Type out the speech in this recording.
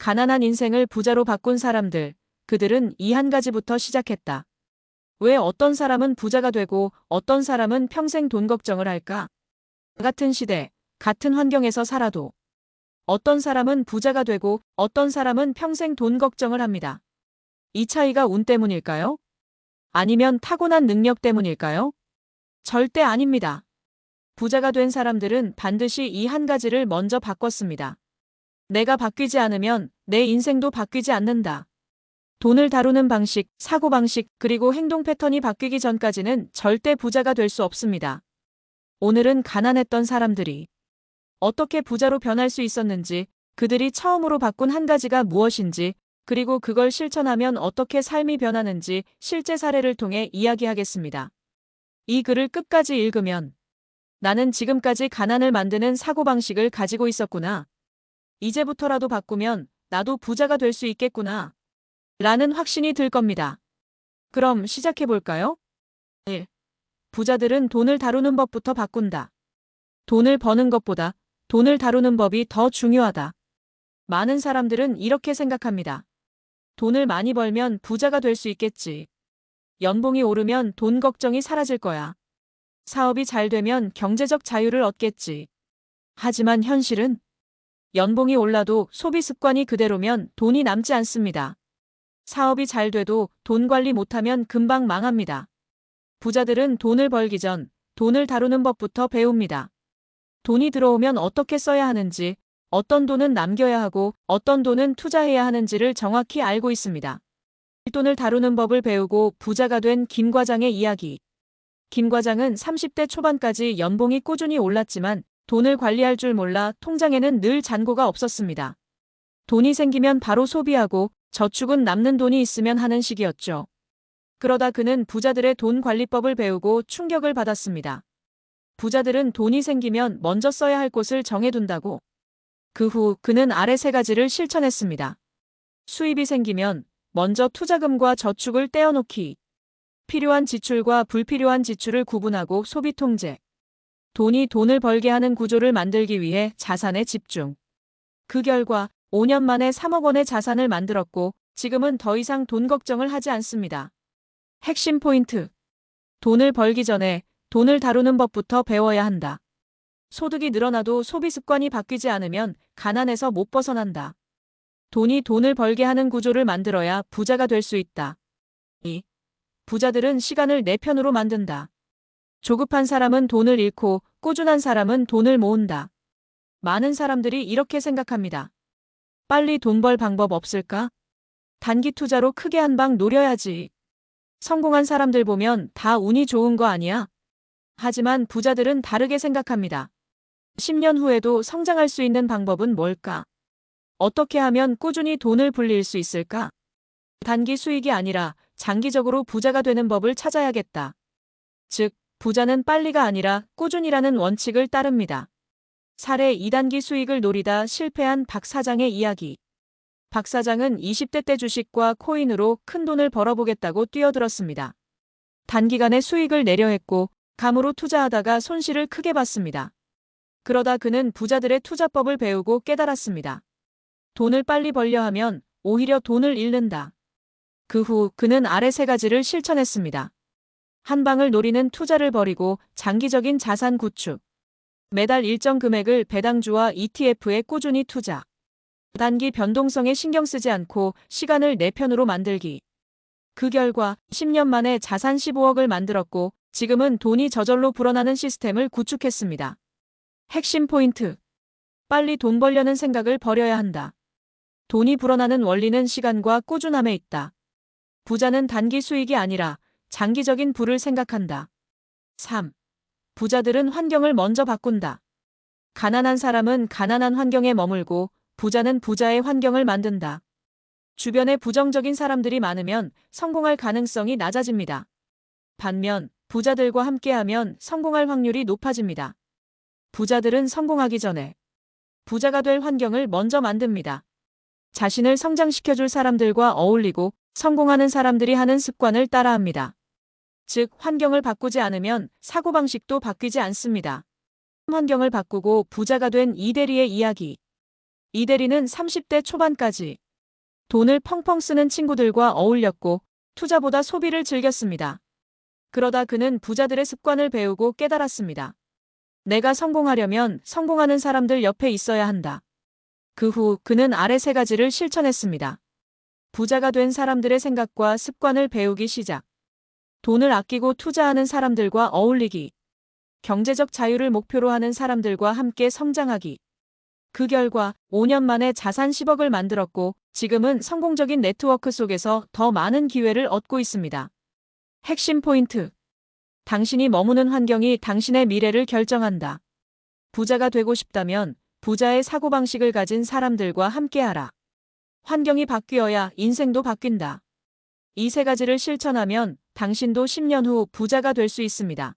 가난한 인생을 부자로 바꾼 사람들, 그들은 이 한 가지부터 시작했다. 왜 어떤 사람은 부자가 되고 어떤 사람은 평생 돈 걱정을 할까? 같은 시대, 같은 환경에서 살아도 어떤 사람은 부자가 되고 어떤 사람은 평생 돈 걱정을 합니다. 이 차이가 운 때문일까요? 아니면 타고난 능력 때문일까요? 절대 아닙니다. 부자가 된 사람들은 반드시 이 한 가지를 먼저 바꿨습니다. 내가 바뀌지 않으면 내 인생도 바뀌지 않는다. 돈을 다루는 방식, 사고방식, 그리고 행동 패턴이 바뀌기 전까지는 절대 부자가 될 수 없습니다. 오늘은 가난했던 사람들이 어떻게 부자로 변할 수 있었는지, 그들이 처음으로 바꾼 한 가지가 무엇인지, 그리고 그걸 실천하면 어떻게 삶이 변하는지 실제 사례를 통해 이야기하겠습니다. 이 글을 끝까지 읽으면 나는 지금까지 가난을 만드는 사고방식을 가지고 있었구나. 이제부터라도 바꾸면 나도 부자가 될 수 있겠구나. 라는 확신이 들 겁니다. 그럼 시작해볼까요? 1. 부자들은 돈을 다루는 법부터 바꾼다. 돈을 버는 것보다 돈을 다루는 법이 더 중요하다. 많은 사람들은 이렇게 생각합니다. 돈을 많이 벌면 부자가 될 수 있겠지. 연봉이 오르면 돈 걱정이 사라질 거야. 사업이 잘 되면 경제적 자유를 얻겠지. 하지만 현실은 연봉이 올라도 소비 습관이 그대로면 돈이 남지 않습니다. 사업이 잘 돼도 돈 관리 못하면 금방 망합니다. 부자들은 돈을 벌기 전 돈을 다루는 법부터 배웁니다. 돈이 들어오면 어떻게 써야 하는지, 어떤 돈은 남겨야 하고 어떤 돈은 투자해야 하는지를 정확히 알고 있습니다. 돈을 다루는 법을 배우고 부자가 된 김 과장의 이야기. 김 과장은 30대 초반까지 연봉이 꾸준히 올랐지만 돈을 관리할 줄 몰라 통장에는 늘 잔고가 없었습니다. 돈이 생기면 바로 소비하고 저축은 남는 돈이 있으면 하는 식이었죠. 그러다 그는 부자들의 돈 관리법을 배우고 충격을 받았습니다. 부자들은 돈이 생기면 먼저 써야 할 곳을 정해둔다고. 그 후 그는 아래 세 가지를 실천했습니다. 수입이 생기면 먼저 투자금과 저축을 떼어놓기. 필요한 지출과 불필요한 지출을 구분하고 소비 통제. 돈이 돈을 벌게 하는 구조를 만들기 위해 자산에 집중. 그 결과 5년 만에 3억 원의 자산을 만들었고 지금은 더 이상 돈 걱정을 하지 않습니다. 핵심 포인트. 돈을 벌기 전에 돈을 다루는 법부터 배워야 한다. 소득이 늘어나도 소비 습관이 바뀌지 않으면 가난에서 못 벗어난다. 돈이 돈을 벌게 하는 구조를 만들어야 부자가 될 수 있다. 2. 부자들은 시간을 내 편으로 만든다. 조급한 사람은 돈을 잃고 꾸준한 사람은 돈을 모은다. 많은 사람들이 이렇게 생각합니다. 빨리 돈 벌 방법 없을까? 단기 투자로 크게 한 방 노려야지. 성공한 사람들 보면 다 운이 좋은 거 아니야? 하지만 부자들은 다르게 생각합니다. 10년 후에도 성장할 수 있는 방법은 뭘까? 어떻게 하면 꾸준히 돈을 불릴 수 있을까? 단기 수익이 아니라 장기적으로 부자가 되는 법을 찾아야겠다. 즉, 부자는 빨리가 아니라 꾸준히라는 원칙을 따릅니다. 사례 2단기 수익을 노리다 실패한 박 사장의 이야기. 박 사장은 20대 때 주식과 코인으로 큰 돈을 벌어보겠다고 뛰어들었습니다. 단기간에 수익을 내려 했고 감으로 투자하다가 손실을 크게 봤습니다. 그러다 그는 부자들의 투자법을 배우고 깨달았습니다. 돈을 빨리 벌려 하면 오히려 돈을 잃는다. 그 후 그는 아래 세 가지를 실천했습니다. 한 방을 노리는 투자를 버리고 장기적인 자산 구축. 매달 일정 금액을 배당주와 ETF에 꾸준히 투자. 단기 변동성에 신경 쓰지 않고 시간을 내 편으로 만들기. 그 결과 10년 만에 자산 15억을 만들었고 지금은 돈이 저절로 불어나는 시스템을 구축했습니다. 핵심 포인트. 빨리 돈 벌려는 생각을 버려야 한다. 돈이 불어나는 원리는 시간과 꾸준함에 있다. 부자는 단기 수익이 아니라 장기적인 부를 생각한다. 3. 부자들은 환경을 먼저 바꾼다. 가난한 사람은 가난한 환경에 머물고 부자는 부자의 환경을 만든다. 주변에 부정적인 사람들이 많으면 성공할 가능성이 낮아집니다. 반면 부자들과 함께하면 성공할 확률이 높아집니다. 부자들은 성공하기 전에 부자가 될 환경을 먼저 만듭니다. 자신을 성장시켜줄 사람들과 어울리고 성공하는 사람들이 하는 습관을 따라합니다. 즉, 환경을 바꾸지 않으면 사고방식도 바뀌지 않습니다. 환경을 바꾸고 부자가 된 이대리의 이야기. 이대리는 30대 초반까지 돈을 펑펑 쓰는 친구들과 어울렸고 투자보다 소비를 즐겼습니다. 그러다 그는 부자들의 습관을 배우고 깨달았습니다. 내가 성공하려면 성공하는 사람들 옆에 있어야 한다. 그 후 그는 아래 세 가지를 실천했습니다. 부자가 된 사람들의 생각과 습관을 배우기 시작. 돈을 아끼고 투자하는 사람들과 어울리기. 경제적 자유를 목표로 하는 사람들과 함께 성장하기. 그 결과 5년 만에 자산 10억을 만들었고 지금은 성공적인 네트워크 속에서 더 많은 기회를 얻고 있습니다. 핵심 포인트. 당신이 머무는 환경이 당신의 미래를 결정한다. 부자가 되고 싶다면 부자의 사고방식을 가진 사람들과 함께하라. 환경이 바뀌어야 인생도 바뀐다. 이 세 가지를 실천하면 당신도 10년 후 부자가 될 수 있습니다.